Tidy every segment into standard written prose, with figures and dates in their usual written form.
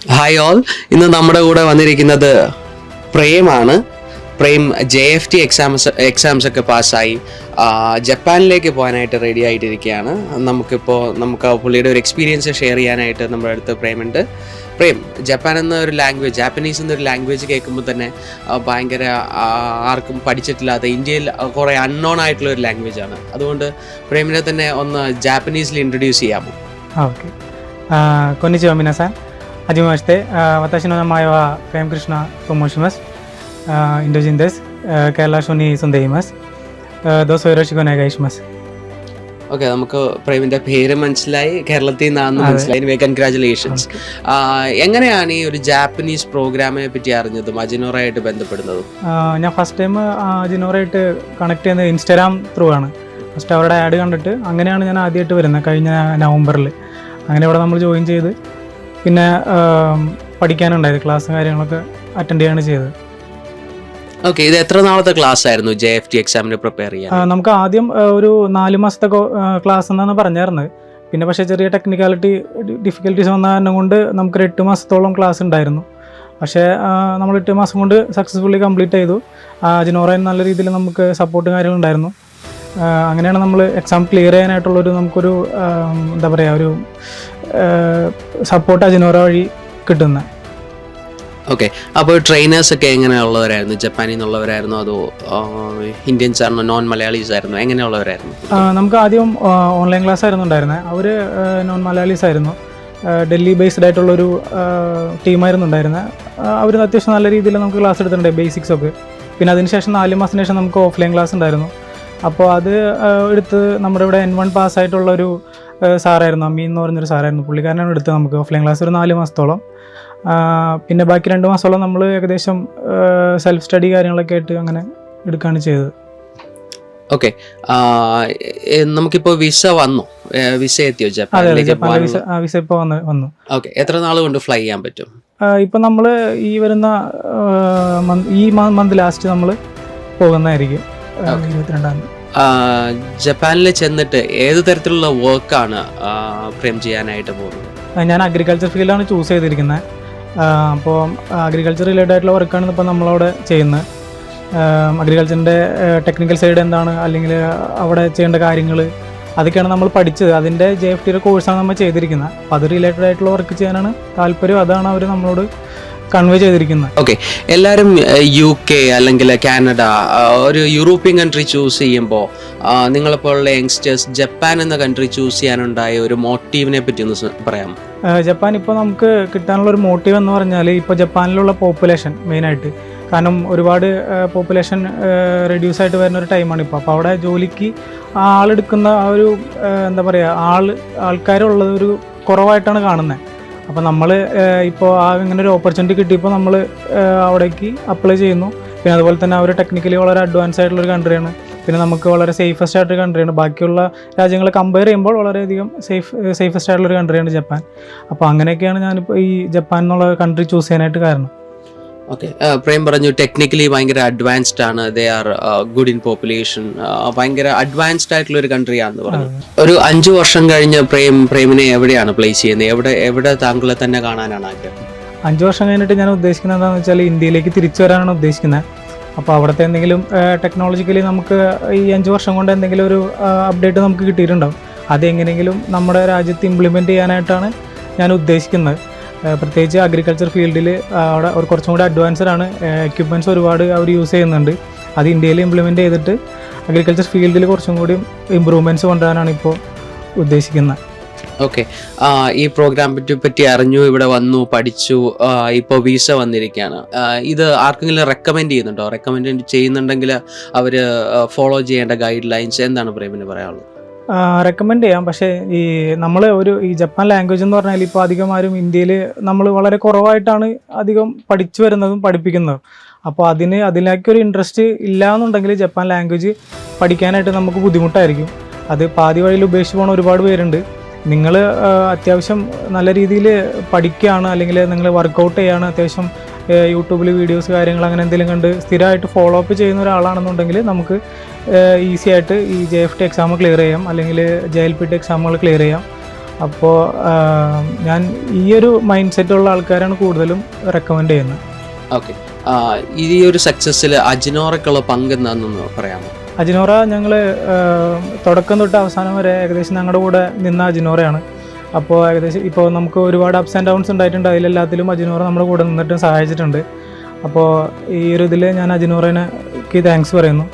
Hi all, ഇന്ന് നമ്മുടെ കൂടെ വന്നിരിക്കുന്നത് പ്രേമാണ്. പ്രേം JFT എക്സാംസ് ഒക്കെ പാസ്സായി ജപ്പാനിലേക്ക് പോകാനായിട്ട് റെഡി ആയിട്ടിരിക്കുകയാണ്. നമുക്ക് പുള്ളിയുടെ ഒരു എക്സ്പീരിയൻസ് ഷെയർ ചെയ്യാനായിട്ട് നമ്മുടെ അടുത്ത് പ്രേമുണ്ട്. പ്രേം, ജപ്പാൻ എന്നൊരു ലാംഗ്വേജ്, ജാപ്പനീസ് എന്നൊരു ലാംഗ്വേജ് കേൾക്കുമ്പോൾ തന്നെ ഭയങ്കര ആർക്കും പഠിച്ചിട്ടില്ലാത്ത, ഇന്ത്യയിൽ കുറേ അൺനോൺ ആയിട്ടുള്ള ഒരു ലാംഗ്വേജ് ആണ്. അതുകൊണ്ട് പ്രേമിനെ തന്നെ ഒന്ന് ജാപ്പനീസിൽ ഇൻട്രൊഡ്യൂസ് ചെയ്യാമോ? OK。こんにちは皆さん。はじめまして。私の名前はプレムクリシュナと申します。インド人です。ケラ州に住んでいます。どうぞよろしくお願いします。ഓക്കെ, നമുക്ക് പ്രേമിന്റെ പേര് മനസ്സിലായി, കേരളത്തിൽ നിന്നാണെന്ന് മനസ്സിലായി. കൺഗ്രാറ്റുലേഷൻസ്. എങ്ങനെയാണ് ഈ ഒരു ജാപ്പനീസ് പ്രോഗ്രാമിനെ പറ്റി അറിഞ്ഞതും അജിനോറയായിട്ട് ബന്ധപ്പെടുന്നതും? ഞാൻ ഫസ്റ്റ് ടൈം അജിനോറയായിട്ട് കണക്ട് ചെയ്യുന്നത് ഇൻസ്റ്റാഗ്രാം ത്രൂ ആണ്. ഫസ്റ്റ് അവരുടെ ആഡ് കണ്ടിട്ട് അങ്ങനെയാണ് ഞാൻ ആദ്യമായിട്ട് വരുന്നത്, കഴിഞ്ഞ നവംബറിൽ. അങ്ങനെ ഇവിടെ നമ്മൾ ജോയിൻ ചെയ്ത് പിന്നെ പഠിക്കാനുണ്ടായത്, ക്ലാസ്സും കാര്യങ്ങളൊക്കെ അറ്റൻഡ് ചെയ്യാണ് ചെയ്തത്. ഓക്കെ, ഇത് എത്ര നാളത്തെ ക്ലാസ് ആയിരുന്നു JFT എക്സാമിന് പ്രിപ്പയർ ചെയ്യാൻ? നമുക്ക് ആദ്യം ഒരു 4 മാസത്തെ ക്ലാസ് എന്നാണ് പറഞ്ഞിരുന്നത്. പിന്നെ പക്ഷേ ചെറിയ ഡിഫിക്കൽട്ടീസ് വന്ന കാരണം കൊണ്ട് നമുക്കൊരു 8 മാസത്തോളം ക്ലാസ് ഉണ്ടായിരുന്നു. പക്ഷേ നമ്മൾ 8 മാസം കൊണ്ട് സക്സസ്ഫുള്ളി കംപ്ലീറ്റ് ചെയ്തു. അജിനോറയിൽ നല്ല രീതിയിൽ നമുക്ക് സപ്പോർട്ടും കാര്യങ്ങളുണ്ടായിരുന്നു. അങ്ങനെയാണ് നമ്മൾ എക്സാം ക്ലിയർ ചെയ്യാനായിട്ടുള്ളൊരു നമുക്കൊരു എന്താ പറയുക, ഒരു സപ്പോർട്ട് അജിനോറ വഴി കിട്ടുന്നത്. ഓക്കെ, അപ്പോൾ ട്രെയിനേഴ്സ് ഒക്കെ എങ്ങനെയുള്ളവരായിരുന്നു? ജപ്പാനിൽ നിന്നുള്ളവരായിരുന്നു അതോ ഇന്ത്യൻസ് ആയിരുന്നോ, നോൺ മലയാളീസ് ആയിരുന്നോ, എങ്ങനെയുള്ളവരായിരുന്നു? നമുക്ക് ആദ്യം ഓൺലൈൻ ക്ലാസ് ആയിരുന്നു ഉണ്ടായിരുന്നത്. അവർ നോൺ മലയാളീസ് ആയിരുന്നു. ഡൽഹി ബേസ്ഡ് ആയിട്ടുള്ളൊരു ടീമായിരുന്നു ഉണ്ടായിരുന്നത്. അവർ അത്യാവശ്യം നല്ല രീതിയിൽ നമുക്ക് ക്ലാസ് എടുത്തിട്ടുണ്ട്, ബേസിക്സ് ഒക്കെ. പിന്നെ അതിനുശേഷം 4 മാസത്തിന് ശേഷം നമുക്ക് ഓഫ്ലൈൻ ക്ലാസ് ഉണ്ടായിരുന്നു. അപ്പോൾ അത് എടുത്ത് നമ്മുടെ ഇവിടെ N1 പാസ്സായിട്ടുള്ളൊരു സാറായിരുന്നു, അമീൻ എന്ന് പറഞ്ഞൊരു സാറായിരുന്നു. പുള്ളിക്കാരനാണ് എടുത്തത് നമുക്ക് ഓഫ്ലൈൻ ക്ലാസ് ഒരു 4 മാസത്തോളം. പിന്നെ ബാക്കി 2 മാസത്തോളം നമ്മൾ ഏകദേശം സെൽഫ് സ്റ്റഡി കാര്യങ്ങളൊക്കെ ആയിട്ട് അങ്ങനെ എടുക്കുകയാണ് ചെയ്തത്. ഓക്കെ, നമുക്കിപ്പോൾ വിസ വന്നു, വിസ എത്തിയോ ജപ്പാനിലേക്ക്? വിസ ഇപ്പോൾ വന്നു. ഓക്കെ, എത്ര നാൾ കൊണ്ട് ഫ്ലൈ ചെയ്യാൻ പറ്റും? ഇപ്പം നമ്മൾ ഈ വരുന്ന ഈ മന്ത് ലാസ്റ്റ് നമ്മൾ പോകുന്നതായിരിക്കും, 22-ാം തീയതി. ജപ്പാനിൽ ചെന്നിട്ട് ഏത് തരത്തിലുള്ള വർക്കാണ് പ്രേം ചെയ്യാനായിട്ട് പോകുന്നത്? ഞാൻ അഗ്രികൾച്ചർ ഫീൽഡാണ് ചൂസ് ചെയ്തിരിക്കുന്നത്. അപ്പോൾ അഗ്രികൾച്ചർ റിലേറ്റഡ് ആയിട്ടുള്ള വർക്കാണ് ഇപ്പോൾ നമ്മളവിടെ ചെയ്യുന്നത്. അഗ്രികൾച്ചറിൻ്റെ ടെക്നിക്കൽ സൈഡ് എന്താണ്, അല്ലെങ്കിൽ അവിടെ ചെയ്യേണ്ട കാര്യങ്ങൾ, അതൊക്കെയാണ് നമ്മൾ പഠിച്ചത്. അതിൻ്റെ JFTയുടെ കോഴ്സാണ് നമ്മൾ ചെയ്തിരിക്കുന്നത്. അപ്പോൾ അത് റിലേറ്റഡ് ആയിട്ടുള്ള വർക്ക് ചെയ്യാനാണ് താല്പര്യം. അതാണ് അവർ നമ്മളോട് കൺവേ ചെയ്തിരിക്കുന്നത്. ഓക്കെ, എല്ലാവരും UK അല്ലെങ്കിൽ കാനഡ, ഒരു യൂറോപ്യൻ കൺട്രി ചൂസ് ചെയ്യുമ്പോൾ നിങ്ങളെപ്പോലുള്ള യങ്സ്റ്റേഴ്സ് ജപ്പാൻ എന്ന കൺട്രി ചൂസ് ചെയ്യാനുണ്ടായ ഒരു മോട്ടീവിനെ പറ്റി ഒന്ന് പറയാം. ജപ്പാൻ ഇപ്പോൾ നമുക്ക് കിട്ടാനുള്ള ഒരു മോട്ടീവ് എന്ന് പറഞ്ഞാൽ ഇപ്പോൾ ജപ്പാനിലുള്ള പോപ്പുലേഷൻ മെയിനായിട്ട്. കാരണം ഒരുപാട് പോപ്പുലേഷൻ റെഡ്യൂസ് ആയിട്ട് വരുന്ന ഒരു ടൈമാണ് ഇപ്പോൾ. അപ്പോൾ അവിടെ ജോലിക്ക് ആളെടുക്കുന്ന ആ ഒരു എന്താ പറയുക, ആൾക്കാരുള്ളത് ഒരു കുറവായിട്ടാണ് കാണുന്നത്. അപ്പോൾ നമ്മൾ ഇപ്പോൾ ഇങ്ങനെ ഒരു ഓപ്പർച്യൂണിറ്റി കിട്ടിയപ്പോൾ നമ്മൾ അവിടേക്ക് അപ്ലൈ ചെയ്യുന്നു. പിന്നെ അതുപോലെ തന്നെ അവർ ടെക്നിക്കലി വളരെ അഡ്വാൻസ് ആയിട്ടുള്ളൊരു കൺട്രിയാണ്. പിന്നെ നമുക്ക് വളരെ സേഫസ്റ്റ് ആയിട്ടൊരു കൺട്രിയാണ്. ബാക്കിയുള്ള രാജ്യങ്ങളെ കമ്പയർ ചെയ്യുമ്പോൾ വളരെയധികം സേഫസ്റ്റ് ആയിട്ടുള്ളൊരു കൺട്രിയാണ് ജപ്പാൻ. അപ്പോൾ അങ്ങനെയൊക്കെയാണ് ഞാനിപ്പോൾ ഈ ജപ്പാൻ എന്നുള്ള കൺട്രി ചൂസ് ചെയ്യാനായിട്ട് കാരണം. ഓക്കെ, പ്രേം പറഞ്ഞു ടെക്നിക്കലി ഭയങ്കര അഡ്വാൻസ്ഡ് ആണ്, they are good in population, ഭയങ്കര അഡ്വാൻസ്ഡ് ആയിട്ടുള്ള ഒരു കൺട്രിയാണെന്ന് പറഞ്ഞു. ഒരു 5 വർഷം കഴിഞ്ഞ് പ്രേമിനെ എവിടെയാണ് പ്ലേസ് ചെയ്യുന്നത്? എവിടെ താങ്കളെ തന്നെ കാണാനാണ് ആഗ്രഹം? 5 വർഷം കഴിഞ്ഞിട്ട് ഞാൻ ഉദ്ദേശിക്കുന്നത് എന്താണെന്ന് വെച്ചാൽ ഇന്ത്യയിലേക്ക് തിരിച്ചു വരാനാണ് ഉദ്ദേശിക്കുന്നത്. അപ്പോൾ അവിടുത്തെ എന്തെങ്കിലും ടെക്നോളജിക്കലി നമുക്ക് ഈ 5 വർഷം കൊണ്ട് എന്തെങ്കിലും ഒരു അപ്ഡേറ്റ് നമുക്ക് കിട്ടിയിട്ടുണ്ടാവും. അതെങ്ങനെയെങ്കിലും നമ്മുടെ രാജ്യത്ത് ഇംപ്ലിമെൻറ്റ് ചെയ്യാനായിട്ടാണ് ഞാൻ ഉദ്ദേശിക്കുന്നത്. പ്രത്യേകിച്ച് അഗ്രികൾച്ചർ ഫീൽഡിൽ അവിടെ കുറച്ചും കൂടി അഡ്വാൻസ്ഡ് ആണ്. എക്യുപ്മെൻറ്റ്സ് ഒരുപാട് അവർ യൂസ് ചെയ്യുന്നുണ്ട്. അത് ഇന്ത്യയിൽ ഇംപ്ലിമെൻറ്റ് ചെയ്തിട്ട് അഗ്രികൾച്ചർ ഫീൽഡിൽ കുറച്ചും കൂടി ഇമ്പ്രൂവ്മെൻറ്റ്സ് കൊണ്ടുവരാനാണ് ഇപ്പോൾ ഉദ്ദേശിക്കുന്നത്. ഓക്കെ, ഈ പ്രോഗ്രാം പറ്റി അറിഞ്ഞു, ഇവിടെ വന്നു, പഠിച്ചു, ഇപ്പോൾ വിസ വന്നിരിക്കുകയാണ്. ഇത് ആർക്കെങ്കിലും റെക്കമെൻഡ് ചെയ്യുന്നുണ്ടോ? റെക്കമെൻഡ് ചെയ്യുന്നുണ്ടെങ്കിൽ അവർ ഫോളോ ചെയ്യേണ്ട ഗൈഡ് ലൈൻസ് എന്താണ് പ്രേമിന് പറയാനുള്ളത്? റെക്കമെൻഡ് ചെയ്യാം. പക്ഷേ നമ്മൾ ഈ ജപ്പാൻ ലാംഗ്വേജ് എന്ന് പറഞ്ഞാൽ ഇപ്പോൾ അധികം ആരും ഇന്ത്യയിൽ നമ്മൾ വളരെ കുറവായിട്ടാണ് അധികം പഠിച്ചു വരുന്നതും പഠിപ്പിക്കുന്നതും. അപ്പോൾ അതിലേക്കൊരു ഇൻട്രസ്റ്റ് ഇല്ല എന്നുണ്ടെങ്കിൽ ജപ്പാൻ ലാംഗ്വേജ് പഠിക്കാനായിട്ട് നമുക്ക് ബുദ്ധിമുട്ടായിരിക്കും. അത് പാതി വഴിയിൽ ഉപേക്ഷിച്ച് പോകുന്ന ഒരുപാട് പേരുണ്ട്. നിങ്ങൾ അത്യാവശ്യം നല്ല രീതിയിൽ പഠിക്കുകയാണ്, അല്ലെങ്കിൽ നിങ്ങൾ വർക്കൗട്ട് ചെയ്യുകയാണ്, അത്യാവശ്യം യൂട്യൂബിൽ വീഡിയോസ് കാര്യങ്ങൾ അങ്ങനെ എന്തെങ്കിലും കണ്ട് സ്ഥിരമായിട്ട് ഫോളോ അപ്പ് ചെയ്യുന്ന ഒരാളാണെന്നുണ്ടെങ്കിൽ നമുക്ക് ഈസി ആയിട്ട് ഈ JFT എക്സാം ക്ലിയർ ചെയ്യാം, അല്ലെങ്കിൽ JLPT എക്സാമുകൾ ക്ലിയർ ചെയ്യാം. അപ്പോൾ ഞാൻ ഈ ഒരു മൈൻഡ് സെറ്റുള്ള ആൾക്കാരാണ് കൂടുതലും റെക്കമെൻഡ് ചെയ്യുന്നത്. ഓക്കെ, ഈ ഒരു സക്സസ്സിൽ അജിനോറക്കുള്ള പങ്ക് എന്താണെന്ന് പറയാമോ? അജിനോറ ഞങ്ങൾ തുടക്കം തൊട്ട് അവസാനം വരെ ഏകദേശം ഞങ്ങളുടെ കൂടെ നിന്ന അജിനോറയാണ്. അപ്പോൾ ഏകദേശം ഇപ്പോൾ നമുക്ക് ഒരുപാട് അപ്സ് ആൻഡ് ഡൗൺസ് ഉണ്ടായിട്ടുണ്ട്, അതിലെല്ലാത്തിലും അജിനോറ നമ്മുടെ കൂടെ നിന്നിട്ട് സഹായിച്ചിട്ടുണ്ട്. അപ്പോൾ ഈ ഒരു ഇതിൽ ഞാൻ അജിനോറയ്ക്ക് താങ്ക്സ് പറയുന്നു.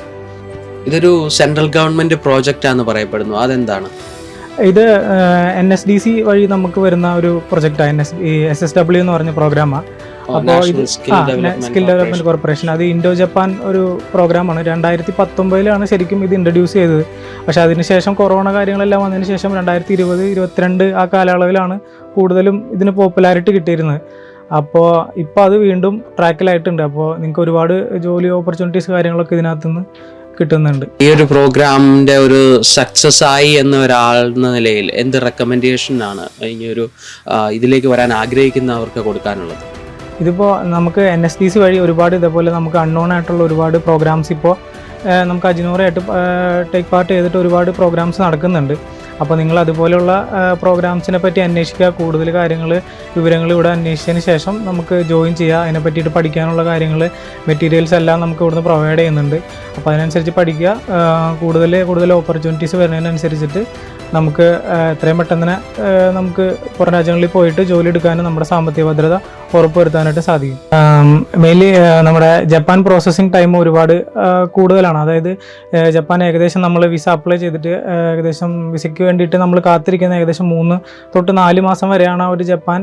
ഇതൊരു സെൻട്രൽ ഗവൺമെൻറ് പ്രോജക്റ്റാണെന്ന് പറയപ്പെടുന്നു, അതെന്താണ്? ഇത് NSDC വഴി നമുക്ക് വരുന്ന ഒരു പ്രൊജക്റ്റാണ്. SSW എന്ന് പറഞ്ഞ പ്രോഗ്രാമാണ്. അപ്പോൾ ഇത് സ്കിൽ ഡെവലപ്മെന്റ് കോർപ്പറേഷൻ, അത് ഇൻഡോ ജപ്പാൻ ഒരു പ്രോഗ്രാമാണ്. 2019 ശരിക്കും ഇത് ഇൻട്രൊഡ്യൂസ് ചെയ്തത്. പക്ഷെ അതിനുശേഷം കൊറോണ കാര്യങ്ങളെല്ലാം വന്നതിന് ശേഷം 2020-2022 ആ കാലയളവിലാണ് കൂടുതലും ഇതിന് പോപ്പുലാരിറ്റി കിട്ടിയിരുന്നത്. അപ്പോൾ ഇപ്പോൾ അത് വീണ്ടും ട്രാക്കിലായിട്ടുണ്ട്. അപ്പോൾ നിങ്ങൾക്ക് ഒരുപാട് ജോലി ഓപ്പർച്യൂണിറ്റീസ് കാര്യങ്ങളൊക്കെ ഇതിനകത്തുനിന്ന് കിട്ടുന്നുണ്ട്. ഈ ഒരു പ്രോഗ്രാമിൻ്റെ ഒരു സക്സസ് ആയി എന്ന ഒരാളെന്ന നിലയിൽ എന്ത് റെക്കമെൻഡേഷൻ ആണ് ഈ ഒരു ഇതിലേക്ക് വരാൻ ആഗ്രഹിക്കുന്നവർക്ക് കൊടുക്കാനുള്ളത്? ഇതിപ്പോൾ നമുക്ക് NSDC വഴി ഒരുപാട് ഇതേപോലെ നമുക്ക് അൺനോൺ ആയിട്ടുള്ള ഒരുപാട് പ്രോഗ്രാംസ് ഇപ്പോൾ നമുക്ക് അജിനോറയായിട്ട് ടേക്ക് പാർട്ട് ചെയ്തിട്ട് ഒരുപാട് പ്രോഗ്രാംസ് നടക്കുന്നുണ്ട്. അപ്പോൾ നിങ്ങൾ അതുപോലെയുള്ള പ്രോഗ്രാംസിനെ പറ്റി അന്വേഷിക്കുക. കൂടുതൽ വിവരങ്ങൾ ഇവിടെ അന്വേഷിച്ചതിന് ശേഷം നമുക്ക് ജോയിൻ ചെയ്യുക. അതിനെ പറ്റിയിട്ട് പഠിക്കാനുള്ള മെറ്റീരിയൽസ് എല്ലാം നമുക്ക് ഇവിടുന്ന് പ്രൊവൈഡ് ചെയ്യുന്നുണ്ട്. അപ്പോൾ അതിനനുസരിച്ച് പഠിക്കുക. കൂടുതൽ ഓപ്പർച്യൂണിറ്റീസ് വരുന്നതിനനുസരിച്ചിട്ട് നമുക്ക് എത്രയും പെട്ടെന്ന് തന്നെ നമുക്ക് പുറം രാജ്യങ്ങളിൽ പോയിട്ട് ജോലി എടുക്കാനും നമ്മുടെ സാമ്പത്തിക ഭദ്രത ഉറപ്പുവരുത്താനായിട്ട് സാധിക്കും. മെയിൻലി നമ്മുടെ ജപ്പാൻ പ്രോസസ്സിങ് ടൈം ഒരുപാട് കൂടുതലാണ്. അതായത് ജപ്പാൻ ഏകദേശം നമ്മൾ വിസ അപ്ലൈ ചെയ്തിട്ട് ഏകദേശം വിസയ്ക്ക് വേണ്ടിയിട്ട് നമ്മൾ കാത്തിരിക്കുന്ന ഏകദേശം 3 തൊട്ട് 4 മാസം വരെയാണ് ആ ഒരു ജപ്പാൻ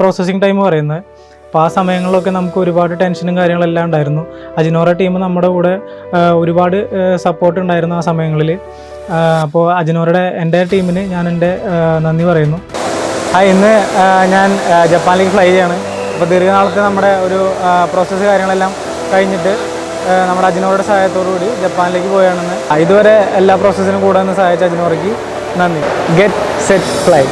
പ്രോസസ്സിങ് ടൈം പറയുന്നത്. അപ്പോൾ ആ സമയങ്ങളിലൊക്കെ നമുക്ക് ഒരുപാട് ടെൻഷനും കാര്യങ്ങളെല്ലാം ഉണ്ടായിരുന്നു. അജിനോറ ടീം നമ്മുടെ കൂടെ ഒരുപാട് സപ്പോർട്ട് ഉണ്ടായിരുന്നു ആ സമയങ്ങളിൽ. അപ്പോൾ അജിനോറയുടെ എൻ്റെ ടീമിന് ഞാൻ എൻ്റെ നന്ദി പറയുന്നു. ഇന്ന് ഞാൻ ജപ്പാനിലേക്ക് ഫ്ലൈ ചെയ്യാണ്. അപ്പോൾ ദീർഘനാളത്തെ നമ്മുടെ ഒരു പ്രോസസ്സ് കാര്യങ്ങളെല്ലാം കഴിഞ്ഞിട്ട് നമ്മുടെ അജിനോറയുടെ സഹായത്തോടുകൂടി ജപ്പാനിലേക്ക് പോവുകയാണെന്ന്. ഇതുവരെ എല്ലാ പ്രോസസ്സിനും കൂടെ നിന്ന് സഹായിച്ച അജിനോറയ്ക്ക് നന്ദി. Get set fly.